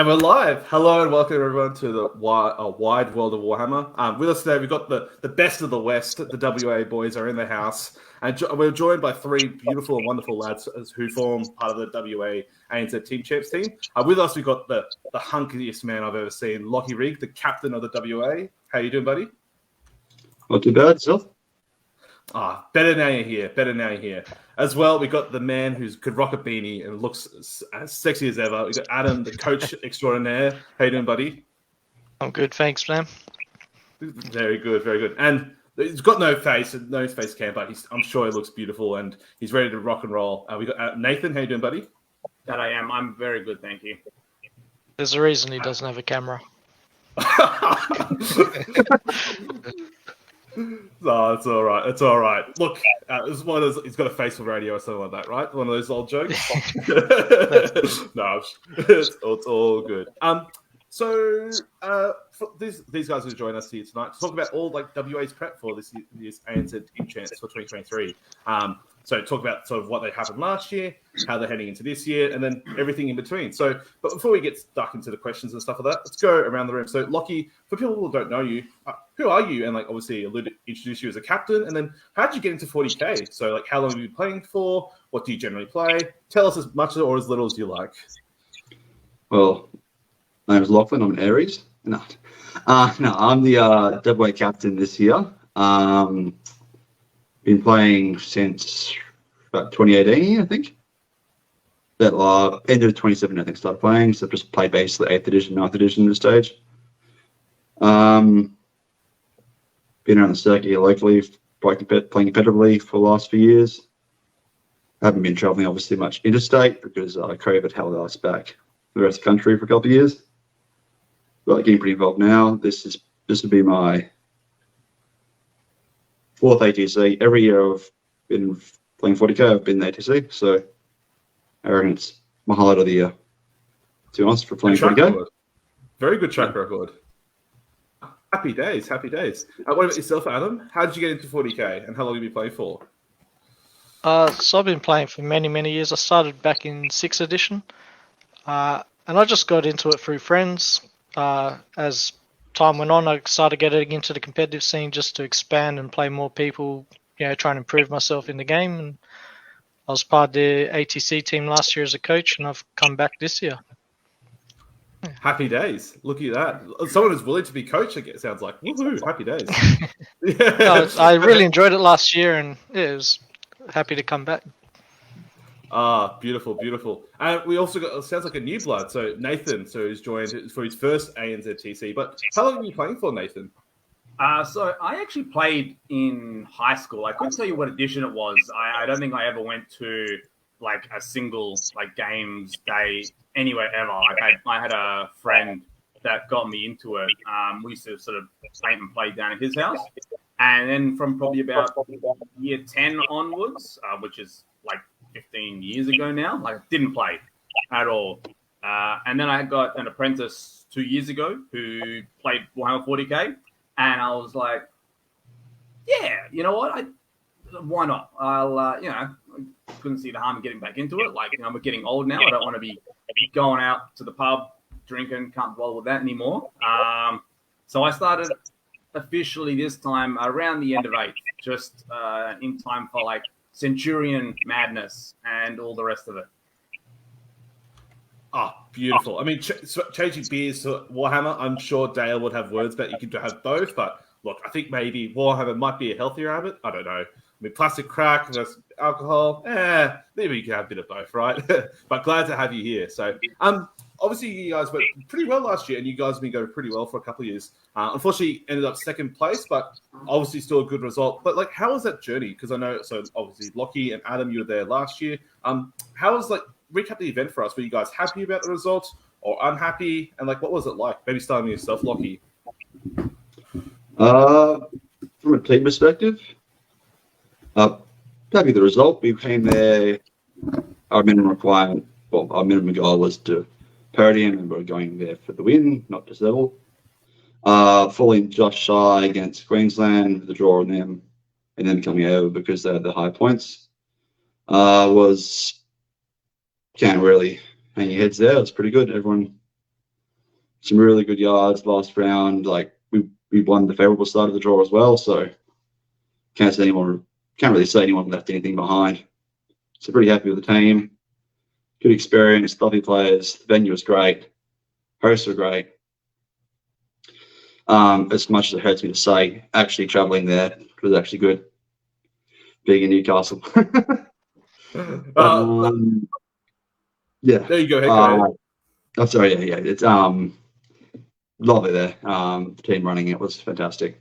And we're live. Hello and welcome everyone to the Wide World of Warhammer. With us today, we've got the best of the West. The WA boys are in the house. And we're joined by three beautiful and wonderful lads who form part of the WA ANZ Team Champs team. With us, we've got the hunkiest man I've ever seen, Locky, the captain of the WA. How you doing, buddy? Not too bad, yourself? Better now you're here. Better now you're here. As well, we got the man who could rock a beanie and looks as sexy as ever. We got Adam, the coach extraordinaire. How you doing, buddy? I'm good, thanks, man. Very good, very good. And he's got no face cam, but I'm sure he looks beautiful and he's ready to rock and roll. We got Nathan. How you doing, buddy? That I am. I'm very good, thank you. There's a reason he doesn't have a camera. No, it's all right. It's all right. Look, it's one of those, he's got a face for radio or something like that, right? One of those old jokes. No, it's all good. So for these guys who join us here tonight to talk about all like WA's prep for this year's ANZ Team Champs for 2023. So talk about sort of what they happened last year, how they're heading into this year, and then everything in between. So, but before we get stuck into the questions and stuff like that, let's go around the room. So, Locky, for people who don't know you, who are you? And like obviously, introduce you as a captain, and then how did you get into 40k? So, like, how long have you been playing for? What do you generally play? Tell us as much or as little as you like. Well, my name is Lachlan. I'm an Aries. No, I'm the WA captain this year. Been playing since about 2018, I think. That end of 2017, I think, started playing. So I've just played basically 8th edition, 9th edition at this stage. Been around the circuit here locally, playing competitively for the last few years. Haven't been travelling obviously much interstate because COVID held us back the rest of the country for a couple of years. But getting pretty involved now. This would be my 4th ATC. Every year I've been playing 40k, I've been the ATC, so I reckon it's my highlight of the year, to be honest, for playing 40k. Very good track record. Happy days, happy days. What about yourself, Adam? How did you get into 40k and how long have you been playing for? So I've been playing for many, many years. I started back in 6th edition, and I just got into it through friends. As time went on, I started getting into the competitive scene just to expand and play more people, try and improve myself in the game. And I was part of the ATC team last year as a coach, and I've come back this year. Happy days. Look at that. Someone who's willing to be coach, it sounds like. Woohoo, happy days. No, I really enjoyed it last year, and it was happy to come back. Beautiful, beautiful. We also got, it sounds like a new blood. So Nathan, who's joined for his first ANZ TC. But how long have you been playing for, Nathan? So I actually played in high school. I couldn't tell you what edition it was. I don't think I ever went to like a single like games day anywhere ever. I had a friend that got me into it. We used to sort of paint and play down at his house. And then from probably about year 10 onwards, which is like 15 years ago now, like I didn't play at all. And then I got an apprentice 2 years ago who played Warhammer 40k. And I was like, yeah, you know what? Why not? I couldn't see the harm in getting back into it. Like, I'm getting old now. I don't want to be going out to the pub, drinking, can't bother with that anymore. So I started officially this time around the end of 8th, just in time for like Centurion Madness and all the rest of it. Beautiful. I mean, changing beers to Warhammer, I'm sure Dale would have words about you could have both, but look, I think maybe Warhammer might be a healthier habit. I don't know. I mean, plastic crack versus alcohol, maybe you can have a bit of both, right? But glad to have you here. So, obviously you guys went pretty well last year, and you guys have been going pretty well for a couple of years. Unfortunately, ended up 2nd place, but obviously still a good result. But like, how was that journey? Because I know, so obviously Locky and Adam, you were there last year. How was recap the event for us? Were you guys happy about the results or unhappy? And like, what was it like? Maybe starting with yourself, Locky. From a team perspective, happy with the result. We came there. Our minimum requirement, our minimum goal was to podium, and we're going there for the win, not to settle. Falling just shy against Queensland with the draw on them, and then coming over because they had the high points. Can't really hang your heads there. It was pretty good. Everyone some really good yards last round. Like we won the favourable side of the draw as well, so can't really say anyone left anything behind. So pretty happy with the team. Good experience, lovely players. The venue was great. Hosts were great. As much as it hurts me to say, actually travelling there was actually good. Being in Newcastle. Yeah. There you go. Go ahead. I'm sorry. Yeah. It's lovely there. The team running it was fantastic,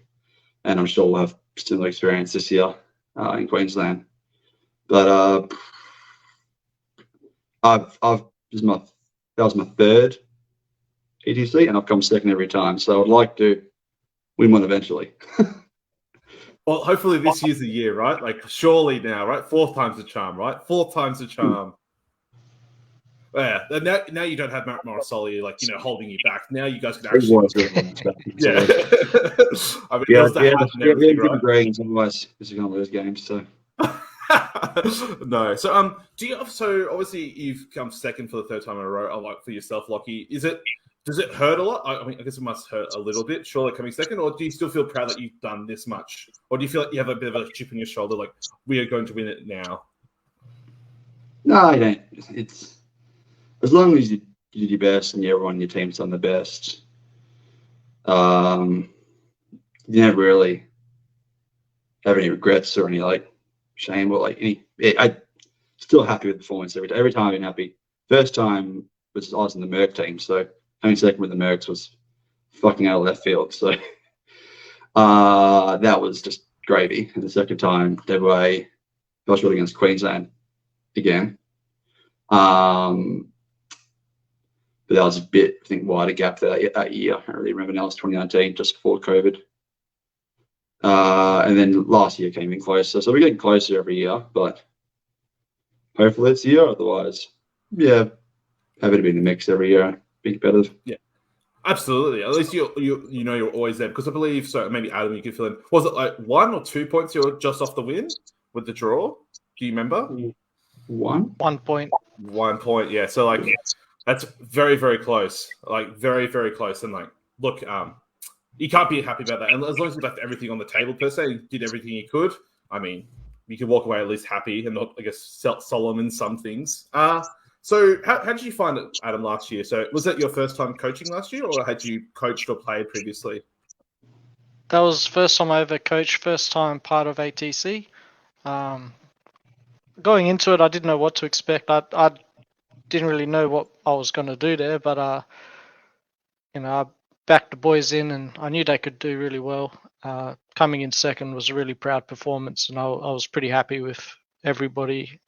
and I'm sure we'll have similar experience this year in Queensland. But that was my third ETC, and I've come second every time. So I'd like to win one eventually. Well, hopefully this year's the year, right? Like, surely now, right? 4th time's the charm, right? 4th time's the charm. Yeah. Now you don't have Matt Morrisoli, like, holding you back. Now you guys can actually. Yeah. I mean, it was the hat and everything, right? Otherwise, because you're going to lose games. So. No. So, so obviously you've come second for the 3rd time in a row. Like for yourself, Locky. Does it hurt a lot? I mean, I guess it must hurt a little bit, surely, coming second. Or do you still feel proud that you've done this much? Or do you feel like you have a bit of a chip on your shoulder, like we are going to win it now? No, I don't. It's as long as you do your best and everyone on your team's done the best. You never really have any regrets or any shame or I still happy with the performance every time. I'm happy. First time I was in the Merc team, so having second with the Mercs was fucking out of left field. So that was just gravy. And the second time they were I was really against Queensland again. But that was a bit, I think, wider gap that year. I don't really remember now. It was 2019, just before COVID. And then last year came in closer. So we're getting closer every year, but hopefully it's the year. Otherwise, yeah, happy to be in the mix every year. Be competitive. Yeah, absolutely. At least you're always there, because I believe, so maybe Adam, you could fill in. Was it like 1 or 2 points you were just off the win with the draw? Do you remember? 1 point. 1 point, yeah. So that's very, very close. Like very, very close. And look, you can't be happy about that. And as long as you left everything on the table per se, you did everything you could. I mean, you can walk away at least happy and not, I guess, solemn in some things. So how did you find it, Adam, last year? So was that your first time coaching last year, or had you coached or played previously? That was first time I ever coached, first time part of ATC. Going into it, I didn't know what to expect. I didn't really know what I was going to do there, but I backed the boys in, and I knew they could do really well. Coming in second was a really proud performance, and I was pretty happy with everybody.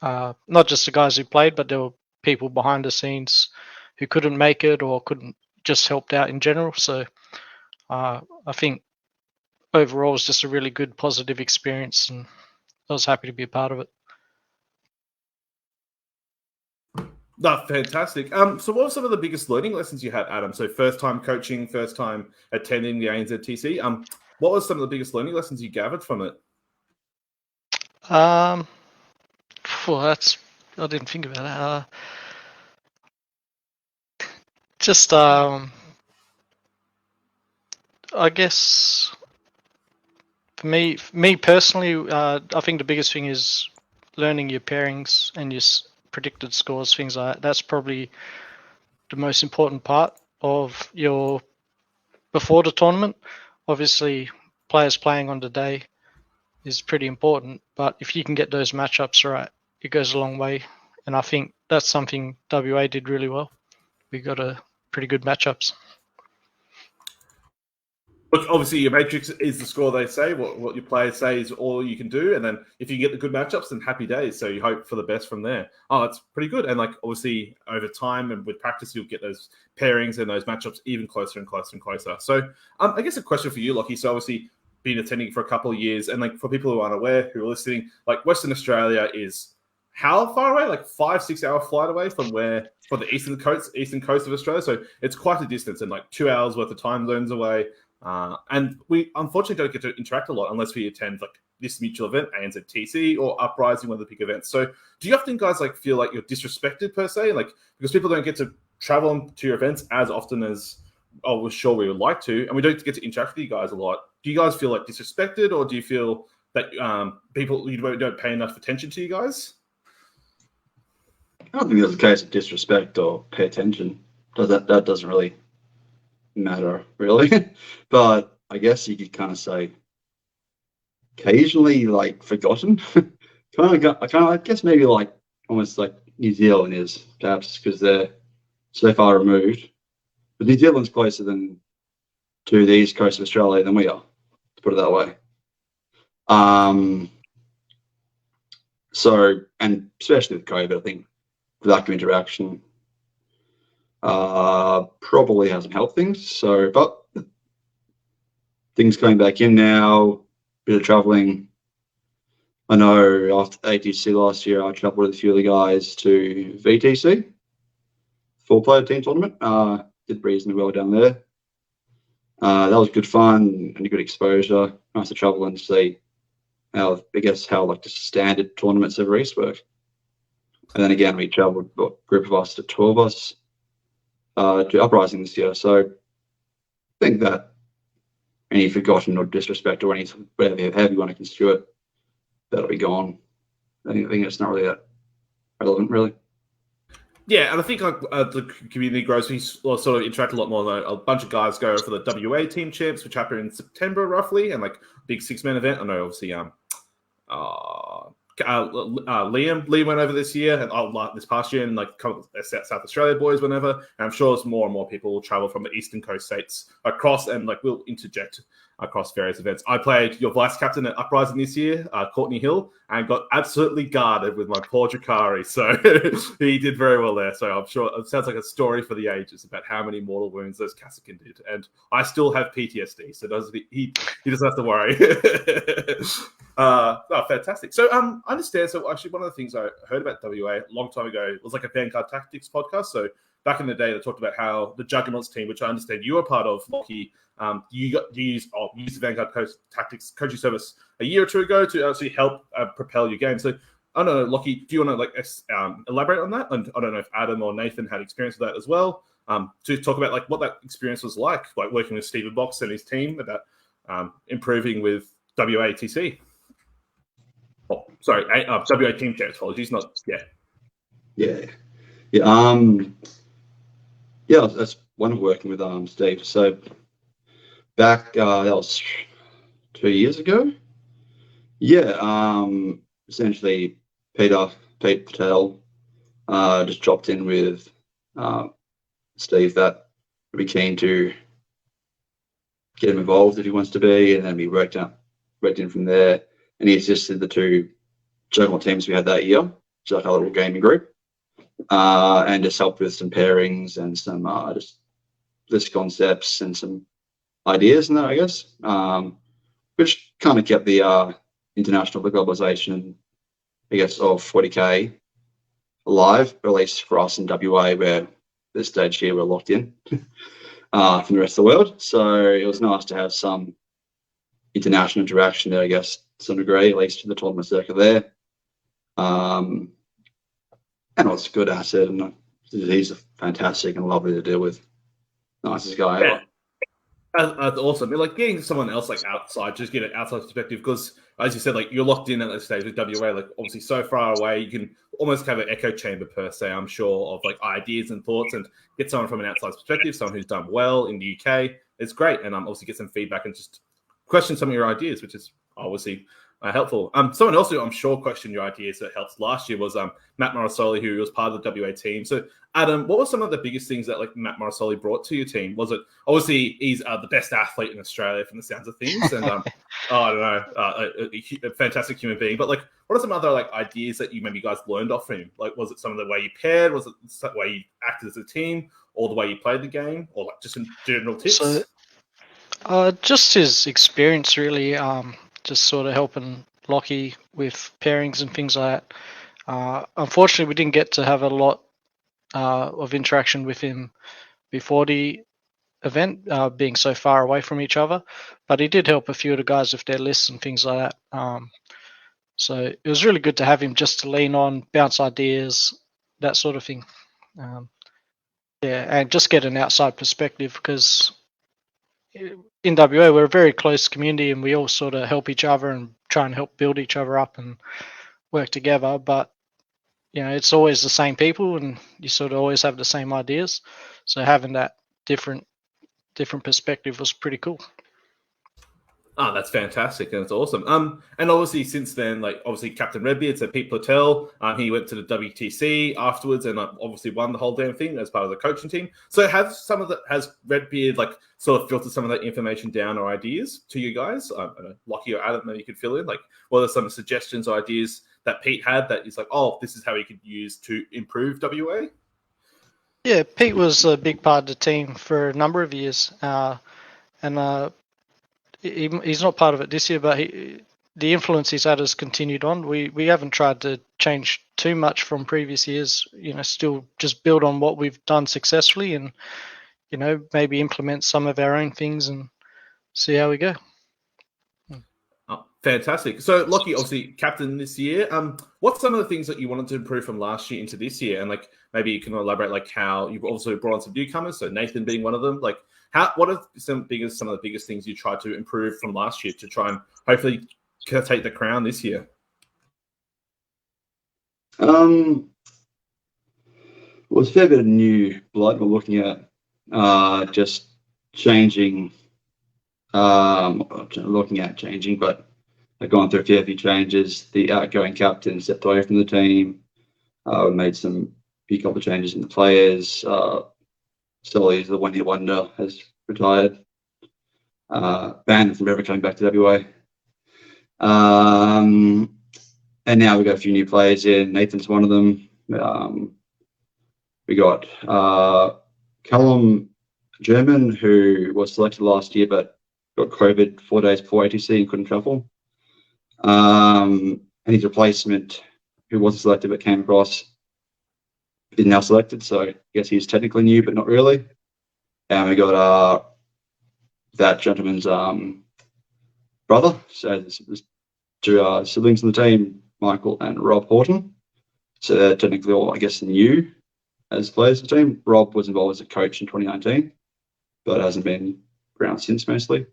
Not just the guys who played, but there were people behind the scenes who couldn't make it or couldn't just helped out in general. So I think overall it was just a really good, positive experience, and I was happy to be a part of it. That's fantastic. So what were some of the biggest learning lessons you had, Adam? So first time coaching, first time attending the ANZ TC. What were some of the biggest learning lessons you gathered from it? I didn't think about that. I guess for me personally, I think the biggest thing is learning your pairings and your predicted scores, things like that. That's probably the most important part of your before the tournament. Obviously, players playing on the day is pretty important, but if you can get those matchups right, it goes a long way. And I think that's something WA did really well. We got a pretty good matchups. Look, obviously your matrix is the score they say. What your players say is all you can do. And then if you get the good matchups, then happy days. So you hope for the best from there. Oh, that's pretty good. And obviously over time and with practice, you'll get those pairings and those matchups even closer and closer and closer. So I guess a question for you, Locky. So obviously been attending for a couple of years, and for people who aren't aware, who are listening, Western Australia is how far away? 5-6 hour flight away from the eastern coast of Australia. So it's quite a distance, and 2 hours worth of time zones away. And we unfortunately don't get to interact a lot unless we attend this mutual event, ANZ TC or Uprising, one of the big events. So do you often guys feel like you're disrespected per se? Because people don't get to travel to your events as often as I was sure we would like to, and we don't get to interact with you guys a lot. Do you guys feel like disrespected, or do you feel that people you don't pay enough attention to you guys? I don't think there's a case of disrespect or pay attention. That doesn't really matter, really. But I guess you could kind of say occasionally, like, forgotten. I guess maybe like almost like New Zealand is, perhaps because they're so far removed. But New Zealand's closer to the east coast of Australia than we are, to put it that way. So, and especially with COVID, I think lack of interaction probably hasn't helped things. So, but things coming back in now, bit of traveling. I know after ATC last year, I travelled with a few of the guys to VTC, 4-player team tournament. Did reasonably well down there. That was good fun and good exposure. Nice to travel and see how like the standard tournaments over East work. And then again, we travelled a group of us to 12 of us to Uprising this year. So I think that any forgotten or disrespect or any however you want to construe it, that'll be gone. I think it's not really that relevant, really. Yeah, and I think like the community grows. We sort of interact a lot more. A bunch of guys go for the WA Team Champs, which happen in September roughly, and like big 6-man event. I know obviously Liam went over this year and this past year, and like South Australia boys went over. And I'm sure as more and more people will travel from the eastern coast states across, and like we'll interject across various events. I played your vice captain at Uprising this year, Courtney Hill, and got absolutely guarded with my poor Drakari. So he did very well there. So I'm sure it sounds like a story for the ages about how many mortal wounds those Kassakin did. And I still have PTSD, so he doesn't have to worry. Fantastic. So I understand. So actually, one of the things I heard about WA a long time ago was like a Vanguard Tactics podcast. So back in the day, they talked about how the Juggernauts team, which I understand you were part of, Locky, you used the Vanguard Tactics coaching service a year or two ago to actually help propel your game. So I don't know, Locky, do you want to elaborate on that? And I don't know if Adam or Nathan had experience with that as well. To talk about like what that experience was like working with Stephen Box and his team about improving with WATC. Oh, sorry, WA Team Champs. Apologies, not Yeah. That's one of working with Steve. So back that was 2 years ago. Yeah, essentially Pete Patel just dropped in with Steve that would be keen to get him involved if he wants to be, and then we worked in from there. And he assisted the two Juggernaut teams we had that year, just like our little gaming group, and just helped with some pairings and some just list concepts and some ideas and that, I guess, which kind of kept the international globalization, I guess, of 40K alive, at least for us in WA, where this stage here we're locked in from the rest of the world. So it was nice to have some international interaction there, I guess, to some degree, at least to the tournament circuit there. And it was a good asset, and he's fantastic and lovely to deal with. Nicest guy ever. That's awesome. Like getting someone else like outside, just get an outside perspective, because as you said, like you're locked in at this stage with WA, like obviously so far away, you can almost have an echo chamber per se, I'm sure, of like ideas and thoughts, and get someone from an outside perspective, someone who's done well in the UK. It's great, and obviously get some feedback and just question some of your ideas, which is obviously helpful. Someone else who I'm sure questioned your ideas that helped last year was Matt Morosoli, who was part of the WA team. So, Adam, what were some of the biggest things that like Matt Morosoli brought to your team? Was it obviously he's the best athlete in Australia from the sounds of things, and I don't know, a fantastic human being. But like, what are some other like ideas that you maybe guys learned off him? Like, was it some of the way you paired? Was it the way you acted as a team, or the way you played the game, or like just some general tips? So, just his experience, really. Just sort of helping Locky with pairings and things like that. Unfortunately, we didn't get to have a lot of interaction with him before the event, being so far away from each other. But he did help a few of the guys with their lists and things like that. So it was really good to have him just to lean on, bounce ideas, that sort of thing. Yeah, and just get an outside perspective, because in WA we're a very close community and we all sort of help each other and try and help build each other up and work together. But it's always the same people and you sort of always have the same ideas. So having that different perspective was pretty cool. Oh, that's fantastic, and it's awesome. And obviously since then, like obviously Captain Redbeard, so Pete Platel, he went to the WTC afterwards, and obviously won the whole damn thing as part of the coaching team. So has Redbeard like sort of filtered some of that information down or ideas to you guys? I don't know, Locky or Adam, maybe you could fill in. Like, what are some suggestions or ideas that Pete had that he's like, oh, this is how he could use to improve WA? Yeah, Pete was a big part of the team for a number of years, and he's not part of it this year, but the influence he's had has continued on. We haven't tried to change too much from previous years, still just build on what we've done successfully and, maybe implement some of our own things and see how we go. Oh, fantastic. So, Locky, obviously captain this year. What's some of the things that you wanted to improve from last year into this year? And like maybe you can elaborate like how you've also brought on some newcomers, so Nathan being one of them. Like what are some of the biggest things you tried to improve from last year to try and hopefully take the crown this year? Well, it's a fair bit of new blood we're looking at. Just changing, looking at changing, but I've gone through a fair few changes. The outgoing captain stepped away from the team. We made some few couple of changes in the players. Sully's the one-year wonder has retired. Banned from ever coming back to WA. And now we've got a few new players in. Nathan's one of them. We got Callum German, who was selected last year but got COVID 4 days before ATC and couldn't travel. And his replacement, who wasn't selected but came across, is now selected. So I guess he's technically new, but not really. And we got that gentleman's brother. So there's two siblings in the team, Michael and Rob Horton. So they're technically all, I guess, new as players of the team. Rob was involved as a coach in 2019, but hasn't been around since mostly.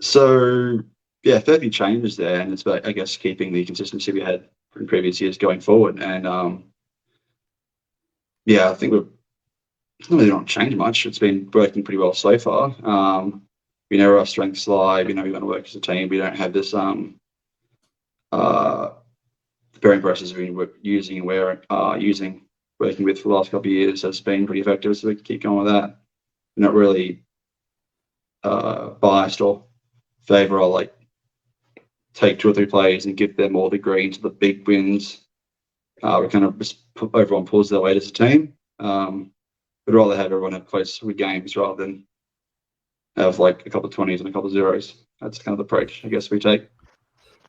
So yeah, fair few changes there, and it's about, I guess, keeping the consistency we had in previous years going forward. And yeah, I think we've really not changed much. It's been working pretty well so far. We know where our strengths lie. We know we want to work as a team. We don't have this the pairing process we've been using and we're working with for the last couple of years has been pretty effective. So we can keep going with that. We're not really biased or favour or like take 2 or 3 players and give them all the green to the big wins. We kind of just everyone pulls their weight as a team. We'd rather have everyone have close with games rather than have like a couple of 20s and a couple of zeros. That's kind of the approach I guess we take.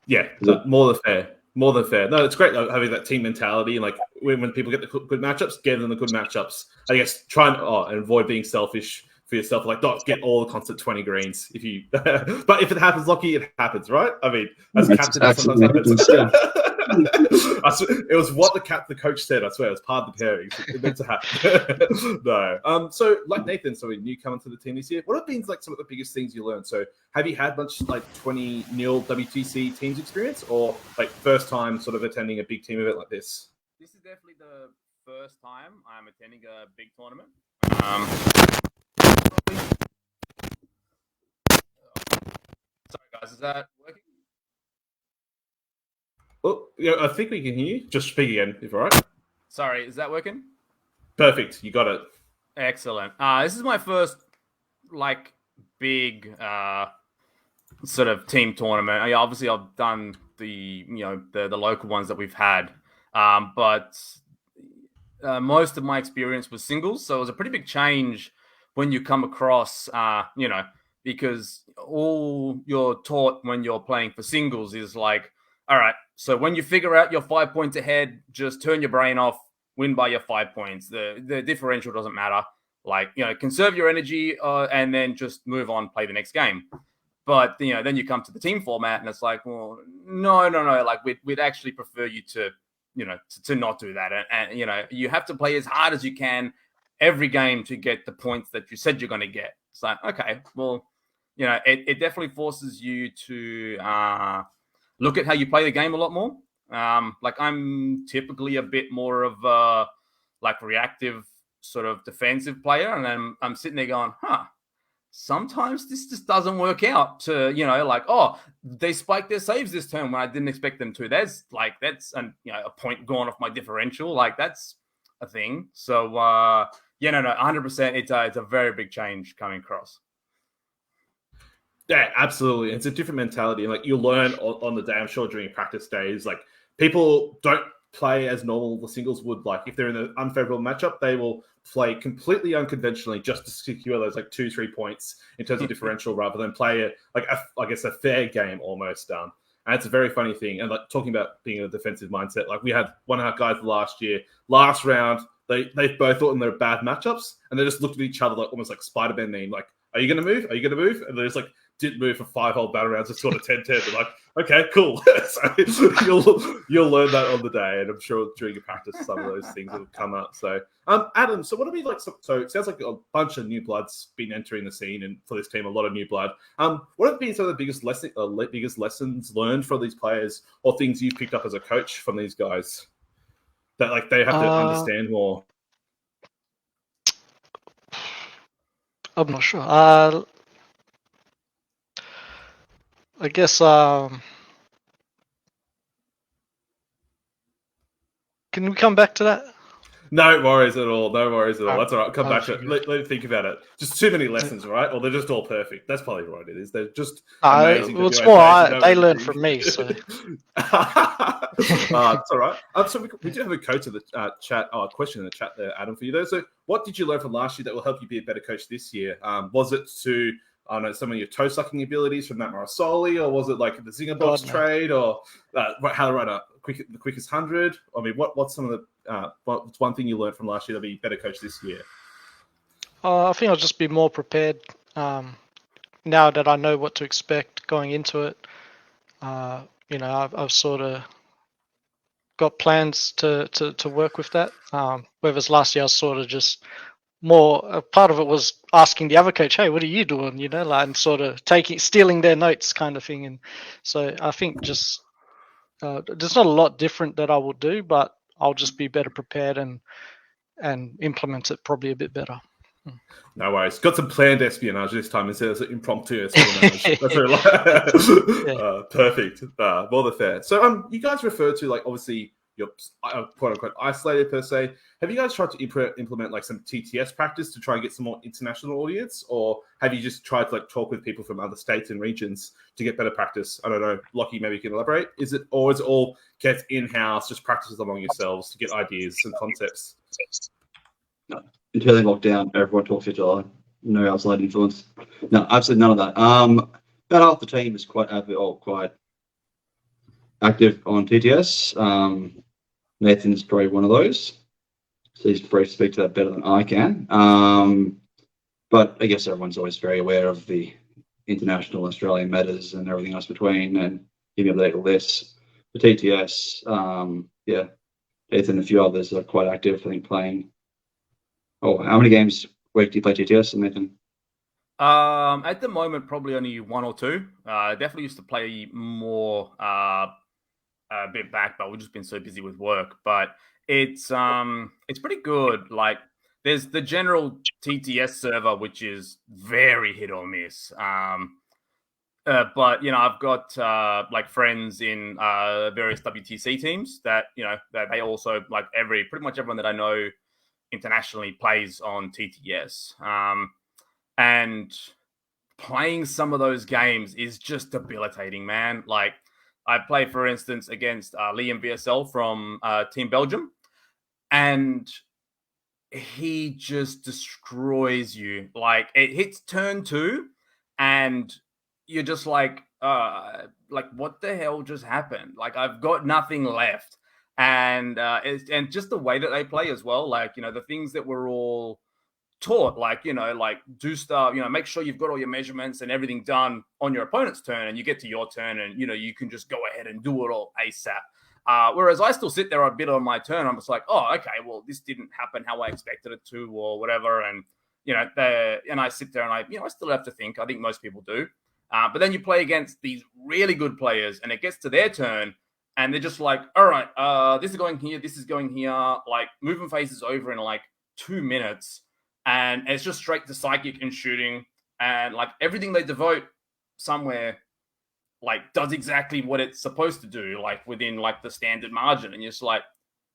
Yeah, more than fair. More than fair. No, it's great having that team mentality. Like when people get the good matchups, give them the good matchups. I guess try and avoid being selfish for yourself. Like don't get all the constant 20 greens. If you, but if it happens, Locky, it happens, right? I mean, as a captain, sometimes happens. It was what the coach said. I swear, it was part of the pairings. It meant to happen. No. So, like Nathan, so new coming to the team this year. What have been like some of the biggest things you learned? So, have you had much like 20 nil WTC teams experience, or like first time sort of attending a big team event like this? This is definitely the first time I'm attending a big tournament. Sorry, guys, is that working? Oh, yeah, I think we can hear you. Just speak again, if all right. Sorry, is that working? Perfect, you got it. Excellent. This is my first like big sort of team tournament. Obviously, I've done the local ones that we've had, but most of my experience was singles, so it was a pretty big change when you come across, because all you're taught when you're playing for singles is like, all right, so when you figure out you're 5 points ahead, just turn your brain off, win by your 5 points. The differential doesn't matter. Like, conserve your energy and then just move on, play the next game. But, then you come to the team format and it's like, well, no. Like, we'd actually prefer you to to not do that. And you have to play as hard as you can every game to get the points that you said you're going to get. It's like, okay, well, it definitely forces you to look at how you play the game a lot more. Like I'm typically a bit more of a reactive sort of defensive player, and then I'm sitting there going, sometimes this just doesn't work out to, they spiked their saves this turn when I didn't expect them to. That's a point gone off my differential. Like that's a thing. So 100%. It's a very big change coming across. Yeah, absolutely. It's a different mentality. Like you learn on the day, I'm sure during practice days, like people don't play as normal the singles would. Like if they're in an unfavorable matchup, they will play completely unconventionally just to secure those 2-3 points in terms of differential rather than play a fair game almost. And it's a very funny thing. And talking about being in a defensive mindset, like we had one of our guys last round, they both thought they were bad matchups and they just looked at each other almost like Spider-Man meme, like, are you going to move? Are you going to move? And they're just didn't move for 5 whole battle rounds. It's sort of 10-10. They're like, okay, cool. So you'll learn that on the day, and I'm sure during your practice some of those things will come up. So, Adam, so what are we like? So it sounds like a bunch of new blood's been entering the scene, and for this team, a lot of new blood. What have been some of the biggest lessons learned from these players, or things you've picked up as a coach from these guys that they have to understand more? I'm not sure. I guess can we come back to that? No worries at all. No worries at all. Oh, That's all right. Come back to it. Let me think about it. Just too many lessons, right? Or they're just all perfect. That's probably what it is. They're just amazing. Well, it's more they learn from me. So it's all right. So we do have a coach in the chat. Question in the chat there, Adam, for you there. So what did you learn from last year that will help you be a better coach this year? Was it to some of your toe sucking abilities from Matt Morosoli, or was it the Zinger box trade, or how to run the quickest 100? I mean, what's some of the what's one thing you learned from last year that'll be a better coach this year? I think I'll just be more prepared now that I know what to expect going into it. I've sort of got plans to work with that. Whereas last year I was sort of just more, part of it was asking the other coach, hey, what are you doing? And sort of stealing their notes kind of thing. And so I think just there's not a lot different that I will do, but I'll just be better prepared and implement it probably a bit better. No worries. Got some planned espionage this time instead of impromptu espionage. That's really perfect. More than fair. So you guys refer to obviously your quote unquote isolated per se. Have you guys tried to implement some TTS practice to try and get some more international audience, or have you just tried to talk with people from other states and regions to get better practice? I don't know, Locky, maybe you can elaborate. Is it all kept in-house, just practices among yourselves to get ideas and concepts? No. Until they lock down, everyone talks to each other. No outside influence. No, absolutely none of that. About half the team is quite active on TTS. Nathan's probably one of those, so he's probably speak to that better than I can. But I guess everyone's always very aware of the international Australian matters and everything else between, and keeping updated with this. The TTS, Nathan and a few others are quite active, I think, playing. Oh, how many games a week do you play TTS, Nathan? At the moment, probably only 1 or 2. Definitely used to play more a bit back, but we've just been so busy with work. But it's pretty good. There's the general TTS server, which is very hit or miss. But I've got friends in various WTC teams that that they also pretty much everyone that I know internationally plays on TTS. And playing some of those games is just debilitating, man. I play, for instance, against Liam VSL from Team Belgium, and he just destroys you. It hits turn 2, and you're just what the hell just happened? I've got nothing left. And just the way that they play as well, the things that we're all taught, do stuff, make sure you've got all your measurements and everything done on your opponent's turn, and you get to your turn and you can just go ahead and do it all ASAP. Whereas I still sit there a bit on my turn. I'm just like, oh, okay, well, this didn't happen how I expected it to, or whatever. And and I sit there and I still have to think. I think most people do. But then you play against these really good players, and it gets to their turn, and they're just like, all right, this is going here, this is going here. Like, movement phase is over in like 2 minutes, and it's just straight to psychic and shooting, and like everything they devote somewhere like does exactly what it's supposed to do, like within like the standard margin, and you're just like,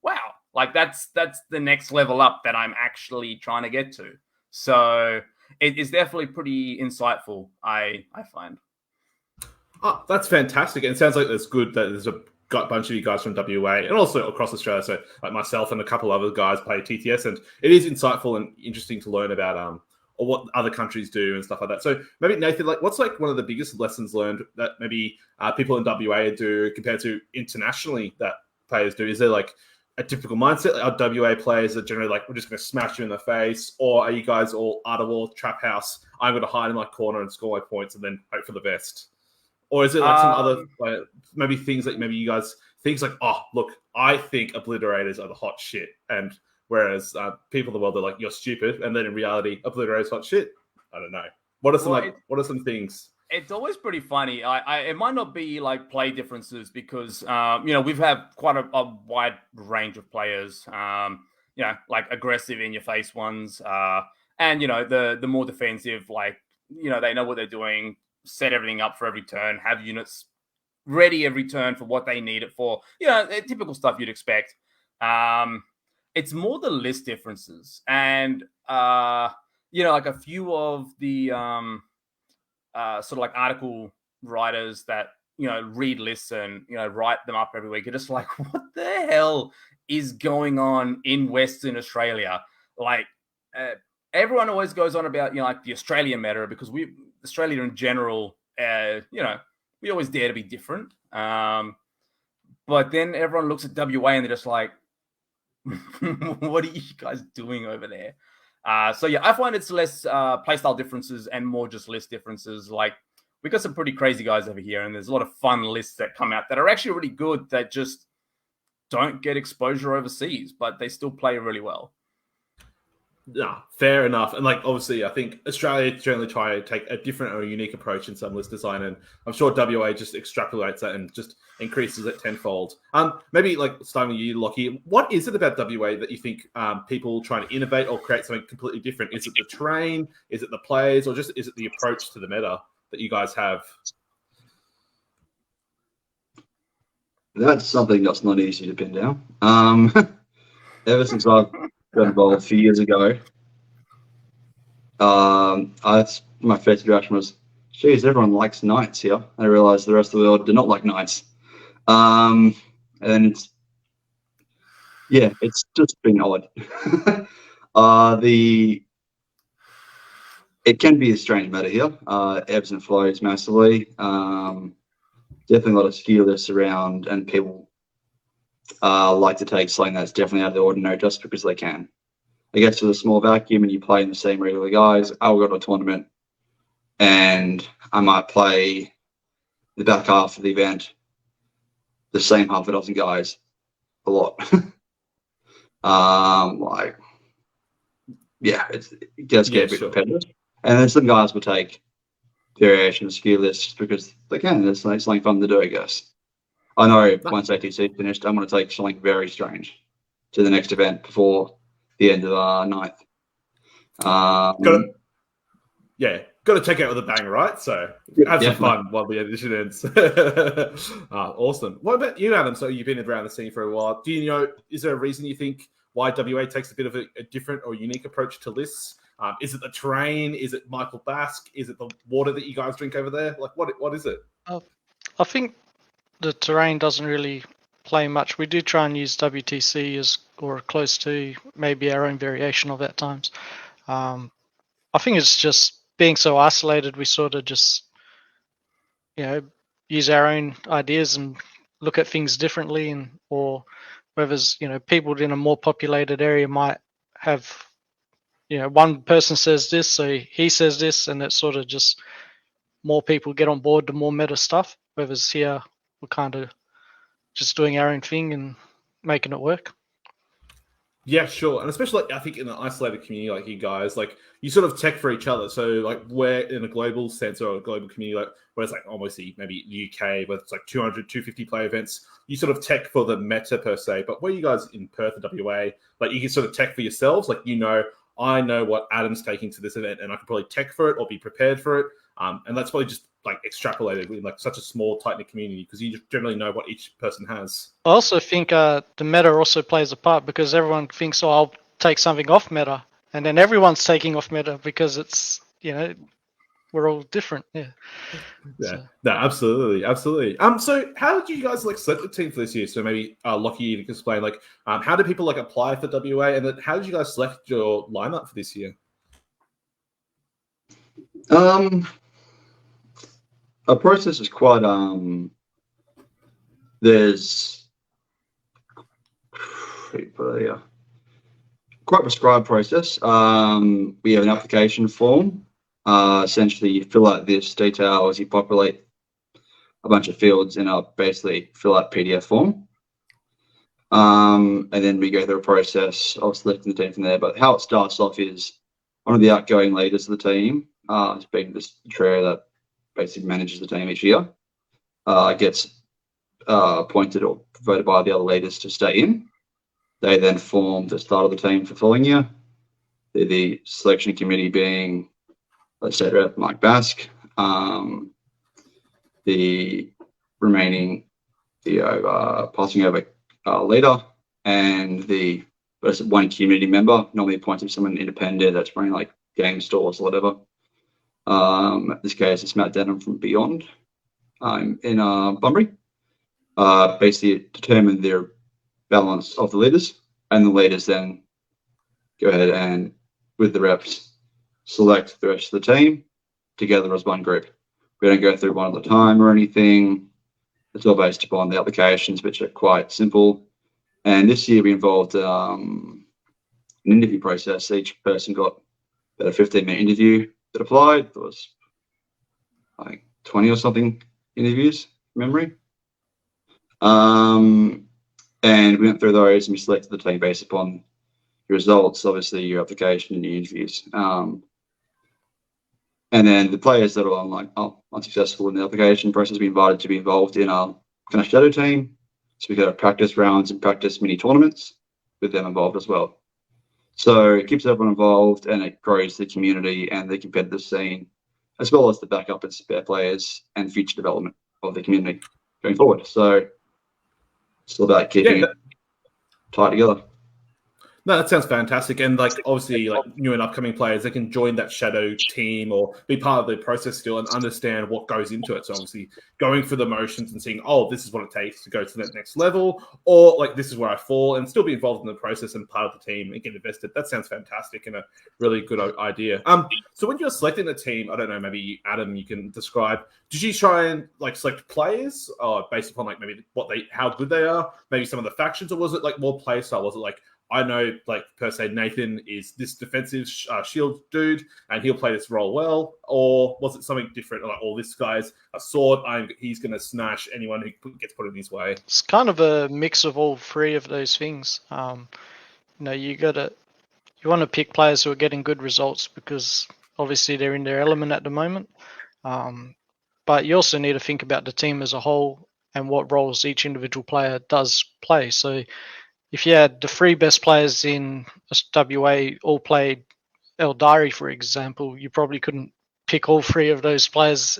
wow, like that's the next level up that I'm actually trying to get to. So it's definitely pretty insightful, I find. Oh, that's fantastic. And it sounds like that's good that there's a bunch of you guys from WA and also across Australia. So like myself and a couple other guys play TTS, and it is insightful and interesting to learn about or what other countries do and stuff like that. So maybe Nathan, like what's like one of the biggest lessons learned that maybe people in WA do compared to internationally that players do? Is there like a typical mindset? Our WA players are generally like, we're just going to smash you in the face, or are you guys all out of all trap house? I'm going to hide in my corner and score my points and then hope for the best. Or is it like some other like, maybe things like maybe you guys things like, oh look, I think obliterators are the hot shit, and whereas people in the world are like, you're stupid, and then in reality, obliterators hot shit. I don't know. What are some things? It's always pretty funny. It might not be like play differences because we've had quite a wide range of players. Like aggressive in your face ones, and the more defensive, like they know what they're doing, set everything up for every turn, have units ready every turn for what they need it for. Typical stuff you'd expect. It's more the list differences, and like a few of the sort of like article writers that read lists and write them up every week are just like, what the hell is going on in Western Australia? Like everyone always goes on about like the Australian meta, because Australia in general, we always dare to be different. But then everyone looks at WA and they're just like, what are you guys doing over there? So yeah, I find it's less playstyle differences and more just list differences. Like, we got some pretty crazy guys over here, and there's a lot of fun lists that come out that are actually really good that just don't get exposure overseas, but they still play really well. Yeah, fair enough. And like, obviously, I think Australia generally try to take a different or unique approach in some list design, and I'm sure WA just extrapolates that and just increases it tenfold. Maybe like starting with you, Locky, what is it about WA that you think people trying to innovate or create something completely different? Is it the terrain? Is it the players? Or just is it the approach to the meta that you guys have? That's something that's not easy to pin down. Ever since I've got involved a few years ago, my first reaction was, geez, everyone likes knights here. I realized the rest of the world did not like knights. And it's just been odd. It can be a strange meta here. Ebbs and flows massively. Definitely a lot of skill lists around, and people like to take something that's definitely out of the ordinary just because they can. I guess with a small vacuum and you play in the same regular guys, I'll go to a tournament and I might play the back half of the event the same half a dozen guys a lot. It does get a bit repetitive. And then some guys will take variation of skill lists just because they can. It's something fun to do, I guess. I know once ATC finished, I'm going to take something very strange to the next event before the end of our ninth. Got to check out with a bang, right? So have some fun while the edition ends. Awesome. What about you, Adam? So you've been around the scene for a while. Do you know, is there a reason you think why WA takes a bit of a different or unique approach to lists? Is it the terrain? Is it Michael Bask? Is it the water that you guys drink over there? Like, what is it? I think the terrain doesn't really play much. We do try and use WTC or close to maybe our own variation of it at times. I think it's just being so isolated, we sort of just, use our own ideas and look at things differently, or whether's, people in a more populated area might have, one person says this, so he says this, and it's sort of just more people get on board the more meta stuff. Whereas here, we're kind of just doing our own thing and making it work. Yeah, sure. And especially, I think in an isolated community like you guys, like you sort of tech for each other. So like we're in a global sense or a global community, like where it's like obviously maybe UK, where it's like 200, 250 play events, you sort of tech for the meta per se. But where you guys in Perth or WA, like you can sort of tech for yourselves. Like, I know what Adam's taking to this event and I can probably tech for it or be prepared for it. And that's probably just like extrapolated in like such a small, tight-knit community because you just generally know what each person has. I also think the meta also plays a part because everyone thinks, oh, I'll take something off meta. And then everyone's taking off meta because it's, we're all different. Yeah. Yeah. No, absolutely. So how did you guys like select the team for this year? So maybe Locky, you can explain like how do people like apply for WA and then how did you guys select your lineup for this year? Our process is quite there's quite prescribed process. We have an application form. Essentially, you fill out this details, you populate a bunch of fields in a basically fill out PDF form. And then we go through a process of selecting the team from there. But how it starts off is one of the outgoing leaders of the team, being this trio that basically manages the team each year, gets appointed or voted by the other leaders to stay in. They then form the start of the team for the following year. The selection committee being, let's say, Mike Bask, the remaining passing over leader, and the one community member, normally appointed someone independent that's running like game stores or whatever. In this case, it's Matt Denham from Beyond in Bunbury. Basically determine their balance of the leaders, and the leaders then go ahead and, with the reps, select the rest of the team together as one group. We don't go through one at a time or anything. It's all based upon the applications, which are quite simple. And this year we involved an interview process. Each person got about a 15-minute interview that applied. There was, I think, 20 or something interviews from memory. And we went through those and we selected the team based upon your results, obviously your application and your interviews. And then the players that are unsuccessful in the application process, we invited to be involved in our kind of shadow team. So we got practice rounds and practice mini tournaments with them involved as well. So it keeps everyone involved and it grows the community and the competitive scene, as well as the backup and spare players and future development of the community going forward. So it's all about keeping it tied together. No, that sounds fantastic. And like obviously like new and upcoming players, they can join that shadow team or be part of the process still and understand what goes into it. So obviously going through the motions and seeing, oh, this is what it takes to go to that next level, or like this is where I fall, and still be involved in the process and part of the team and get invested. That sounds fantastic and a really good idea. So when you're selecting the team, I don't know, maybe Adam, you can describe, did you try and like select players based upon like maybe how good they are, maybe some of the factions, or was it like more play style? Was it like, I know, like, per se, Nathan is this defensive shield dude, and he'll play this role well? Or was it something different? Like, oh, this guy's a sword, he's going to smash anyone who gets put in his way? It's kind of a mix of all three of those things. You want to pick players who are getting good results because obviously they're in their element at the moment. But you also need to think about the team as a whole and what roles each individual player does play. So if you had the three best players in WA all played Eldari, for example, you probably couldn't pick all three of those players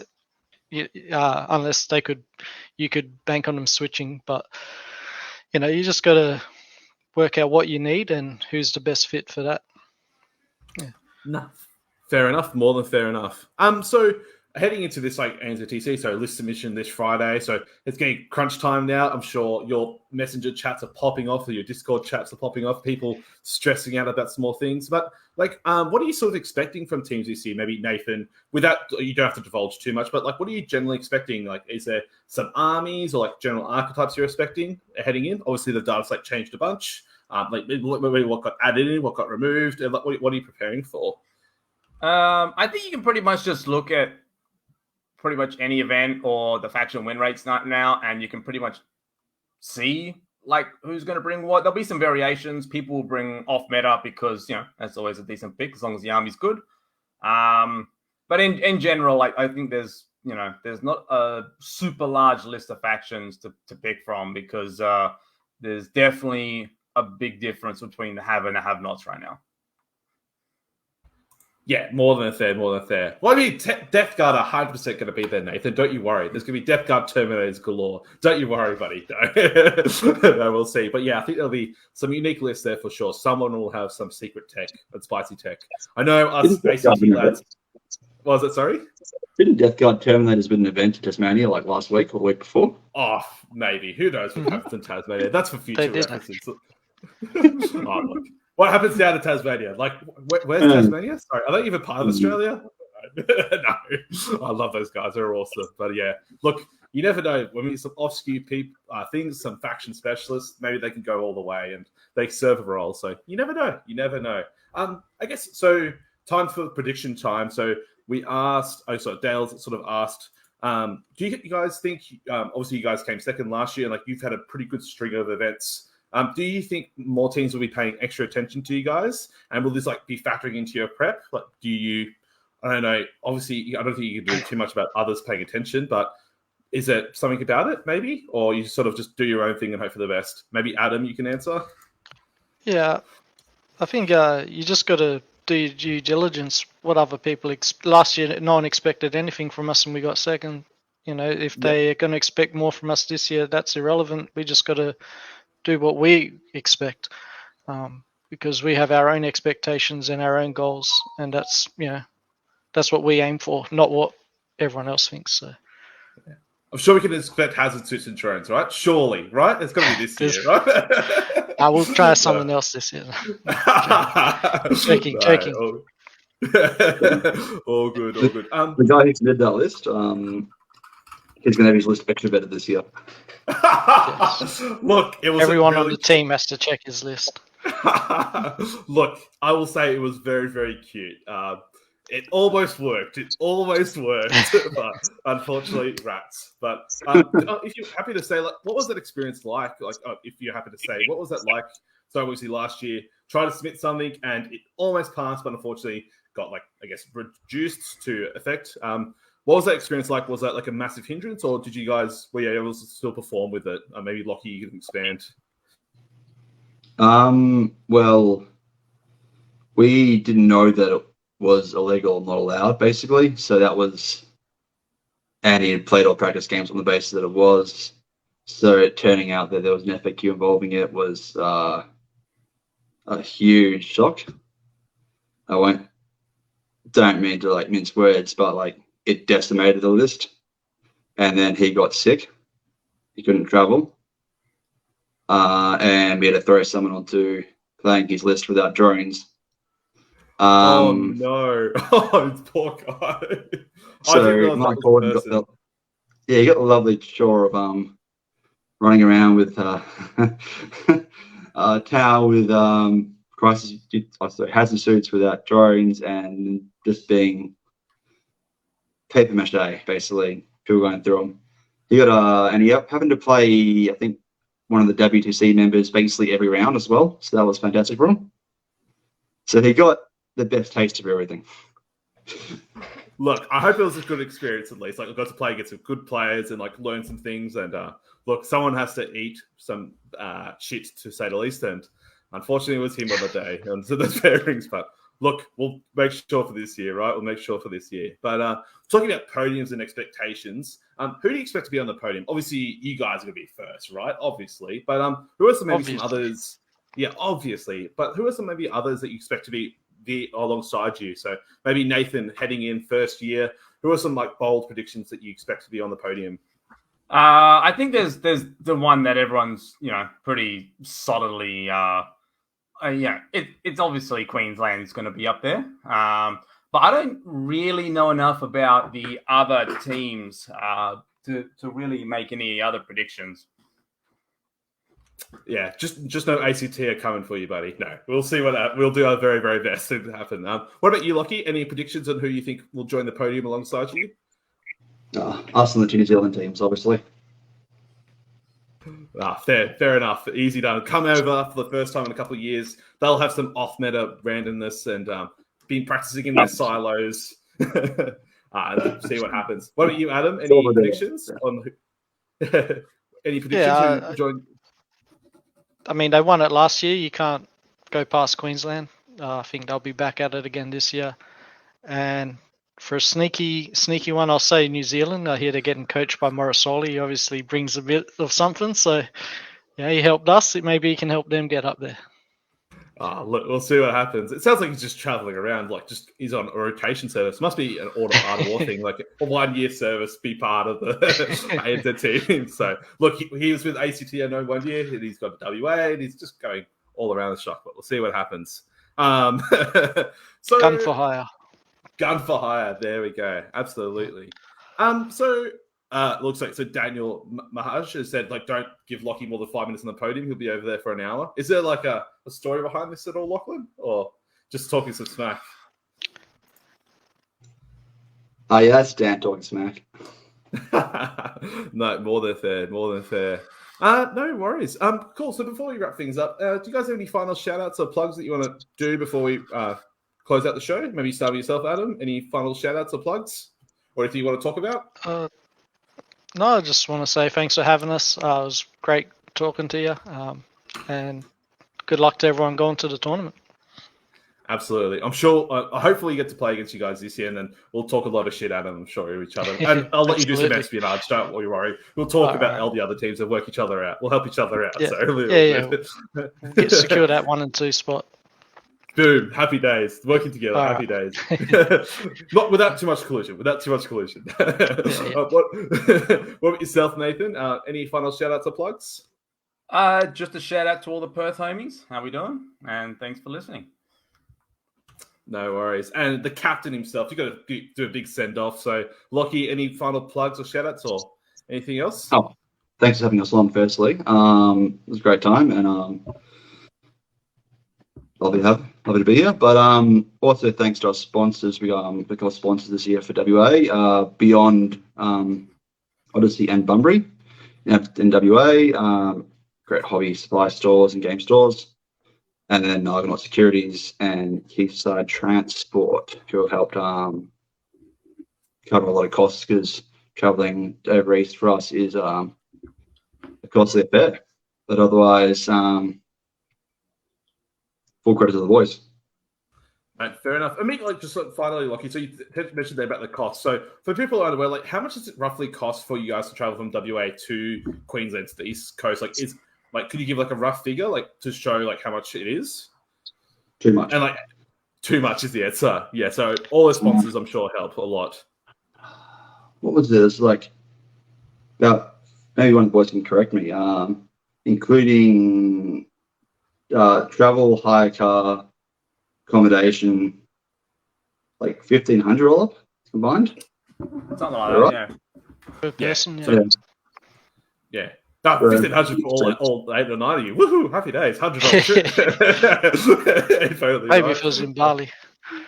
unless you could bank on them switching. But, you just got to work out what you need and who's the best fit for that. Yeah. No, fair enough. More than fair enough. So heading into this like ANZTC, so list submission this Friday. So it's getting crunch time now. I'm sure your messenger chats are popping off, or your Discord chats are popping off. People stressing out about small things. But like, what are you sort of expecting from teams this year? Maybe Nathan, you don't have to divulge too much, but like, what are you generally expecting? Like, is there some armies or like general archetypes you're expecting heading in? Obviously, the data set changed a bunch. Like, what got added in, what got removed, and what are you preparing for? I think you can pretty much just look at pretty much any event or the faction win rates now, and you can pretty much see like who's going to bring what. There'll be some variations. People will bring off meta because that's always a decent pick as long as the army's good. But in general, I think there's not a super large list of factions to pick from because there's definitely a big difference between the have and the have-nots right now. Yeah, more than a third. Well, I mean, Death Guard are 100% going to be there, Nathan. Don't you worry. There's going to be Death Guard Terminators galore. Don't you worry, buddy. No, we'll see. But yeah, I think there'll be some unique lists there for sure. Someone will have some secret tech and spicy tech. I know us ACT lads. Was it, sorry? Didn't Death Guard Terminators been an event in Tasmania like last week or the week before? Oh, maybe. Who knows what happens in Tasmania? That's for future references. Look. What happens down in Tasmania? Like, where's Tasmania? Sorry, are they even part of Australia? No. I love those guys. They're awesome. But yeah, look, you never know. When we meet some off-skew things, some faction specialists, maybe they can go all the way and they serve a role. So you never know. I guess, so time for prediction time. So we asked, Dale sort of asked, do you guys think, obviously you guys came second last year, and like you've had a pretty good string of events. Do you think more teams will be paying extra attention to you guys? And will this like be factoring into your prep? Like, I don't know, obviously I don't think you can do too much about others paying attention, but is there something about it maybe? Or you sort of just do your own thing and hope for the best? Maybe Adam, you can answer? Yeah, I think you just got to do your due diligence. What other people last year, no one expected anything from us and we got second. If they're going to expect more from us this year, that's irrelevant. We just got to do what we expect because we have our own expectations and our own goals, and that's what we aim for, not what everyone else thinks. So I'm sure we can expect hazard suits and drones, right? Surely, right? It's going to be this year, right? I will try something else this year. Joking. All good. The guy who did that list, he's going to have his list extra better this year. Yes. Look, it was everyone on the team has to check his list. Look, I will say it was very, very cute. It almost worked. But unfortunately, rats. But if you're happy to say, like, what was that experience like? Like, if you're happy to say, what was that like? So obviously last year, tried to submit something and it almost passed, but unfortunately got reduced to effect. What was that experience like? Was that like a massive hindrance, or did you guys were you able to still perform with it? Maybe Locky, you can expand. Well, we didn't know that it was illegal or not allowed, basically. So that was, and he had played all practice games on the basis that it was. So it turning out that there was an FAQ involving it was a huge shock. Don't mean to like mince words, but like, it decimated the list, and then he got sick. He couldn't travel, and we had to throw someone onto playing his list without drones. Oh no! Oh, poor guy. So Mark Gordon he got the lovely chore of running around with a towel with hazard suits without drones, and just being paper mache, basically. People going through them. He got and he happened to play, I think, one of the WTC members basically every round as well. So that was fantastic for him. So he got the best taste of everything. Look, I hope it was a good experience at least. Like, I got to play against some good players and like learn some things. And look, someone has to eat some shit, to say the least. And unfortunately, it was him on the day. And so there's pairings, but. Look, we'll make sure for this year, right? We'll make sure for this year. But talking about podiums and expectations, who do you expect to be on the podium? Obviously, you guys are going to be first, right? Obviously. But who are some others? Yeah, obviously. But who are some maybe others that you expect to be alongside you? So maybe Nathan heading in first year. Who are some like bold predictions that you expect to be on the podium? I think there's the one that everyone's pretty solidly. It's obviously Queensland's going to be up there. But I don't really know enough about the other teams to really make any other predictions. Yeah, just no ACT are coming for you, buddy. No, we'll see we'll do our very, very best to happen. What about you, Locky? Any predictions on who you think will join the podium alongside you? Us and the two New Zealand teams, obviously. Fair enough. Easy done. Come over for the first time in a couple of years. They'll have some off-meta randomness and been practicing in their silos. See what happens. What about you, Adam? Any predictions on any predictions? Who joined? I mean, they won it last year. You can't go past Queensland. I think they'll be back at it again this year. And for a sneaky one, I'll say New Zealand. I hear they're getting coached by Morrisoli. He obviously brings a bit of something. So, yeah, he helped us. Maybe he can help them get up there. Look, we'll see what happens. It sounds like he's just traveling around, like just he's on a rotation service. Must be an Art of War thing, like a 1 year service, be part of the ANZ team. So, look, he was with ACT, I know, 1 year, and he's got WA, and he's just going all around the shop. But we'll see what happens. So gun for hire. Gun for hire. There we go. Absolutely. Looks like Daniel Mahaj has said, like, don't give Locky more than 5 minutes on the podium. He'll be over there for an hour. Is there like a story behind this at all, Lachlan, or just talking some smack? Yeah, that's Dan talking smack. No, more than fair. No worries. Cool. So before we wrap things up, do you guys have any final shout-outs or plugs that you want to do before we close out the show? Maybe start with yourself, Adam. Any final shout-outs or plugs, or anything you want to talk about? No, I just want to say thanks for having us. It was great talking to you, and good luck to everyone going to the tournament. Absolutely. I'm sure, hopefully you get to play against you guys this year, and then we'll talk a lot of shit at them, I'm sure, of each other. And I'll let you do some espionage, don't worry. We'll talk about all the other teams and work each other out. We'll help each other out. Yeah. So, Get secure that 1 and 2 spot. Boom. Happy days. Working together. Happy days. Not without too much collision. What about yourself, Nathan? Any final shout-outs or plugs? Just a shout-out to all the Perth homies. How we doing? And thanks for listening. No worries. And the captain himself, you got to do a big send-off. So, Locky, any final plugs or shout-outs or anything else? Oh, thanks for having us on, firstly. It was a great time, and I'll be happy to be here. But also thanks to our sponsors. We got sponsors this year for WA, Beyond Odyssey and Bunbury in WA, great hobby supply stores and game stores. And then Argonaut Securities and Keithside Transport, who have helped cover a lot of costs, because travelling over east for us is a costly affair. But otherwise, full credit to the boys. Right, fair enough. I mean, like, just finally, Lockie, so you mentioned there about the cost. So for people who aren't aware, like, how much does it roughly cost for you guys to travel from WA to Queensland to the East Coast? Like, could you give like a rough figure, like, to show like how much it is? Too much. And like, too much is the answer. Yeah. So all the sponsors, I'm sure, help a lot. What was this? Like, maybe one of the boys can correct me. Including travel, hire car, accommodation, like $1,500 combined. Something like that. Yeah. Per person. Yeah. So, Yeah. No, $1,500 for all 8 or 9 of you. Woohoo! Happy days. $100 trip. Maybe if it was in Bali.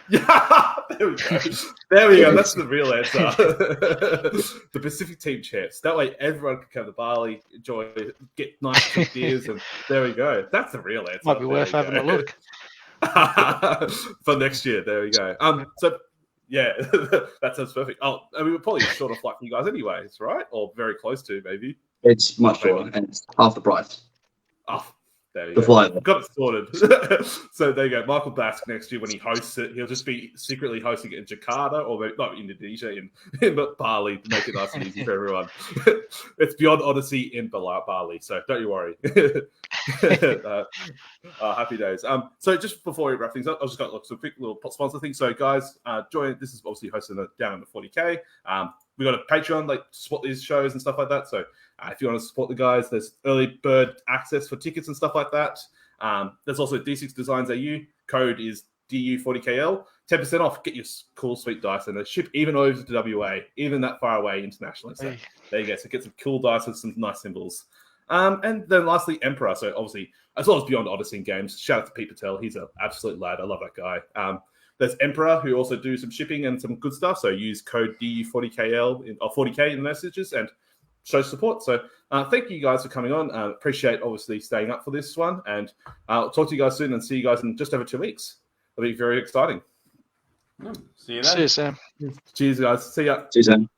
Yeah, there we go. That's the real answer. The Pacific Team Champs. That way, everyone can come to Bali, enjoy, get nice beers, and there we go. That's the real answer. Might be worth having a look for next year. There we go. So yeah, that sounds perfect. Oh, I mean, we're probably a shorter flight for you guys, anyways, right? Or very close to, maybe. it's much shorter, and it's half the price. Oh, there you The go. flight. Got it sorted. So there you go. Michael Bask next year, when he hosts it, he'll just be secretly hosting it in Jakarta, or maybe not Indonesia, in Bali, to make it nice and easy for everyone. It's Beyond Odyssey in Bali, so don't you worry. Happy days. So just before we wrap things up, I've just got some quick little sponsor things. So guys, join. This is obviously hosting down in the 40K. We got a Patreon, like, to support these shows and stuff like that. So if you want to support the guys, there's early bird access for tickets and stuff like that. There's also D6 Designs AU. Code is DU40KL. 10% off. Get your cool, sweet dice, and they ship even over to WA, even that far away internationally. So there you go. So get some cool dice with some nice symbols. And then lastly, Emperor. So obviously, as well as Beyond Odyssey games, shout out to Pete Patel. He's an absolute lad. I love that guy. There's Emperor, who also do some shipping and some good stuff. So use code DU40KL or 40K in the messages, and show support. So thank you guys for coming on. Appreciate obviously staying up for this one, and I'll talk to you guys soon and see you guys in just over 2 weeks. It'll be very exciting. See you then. Cheers, Sam. Cheers, guys. See ya. See you, Sam.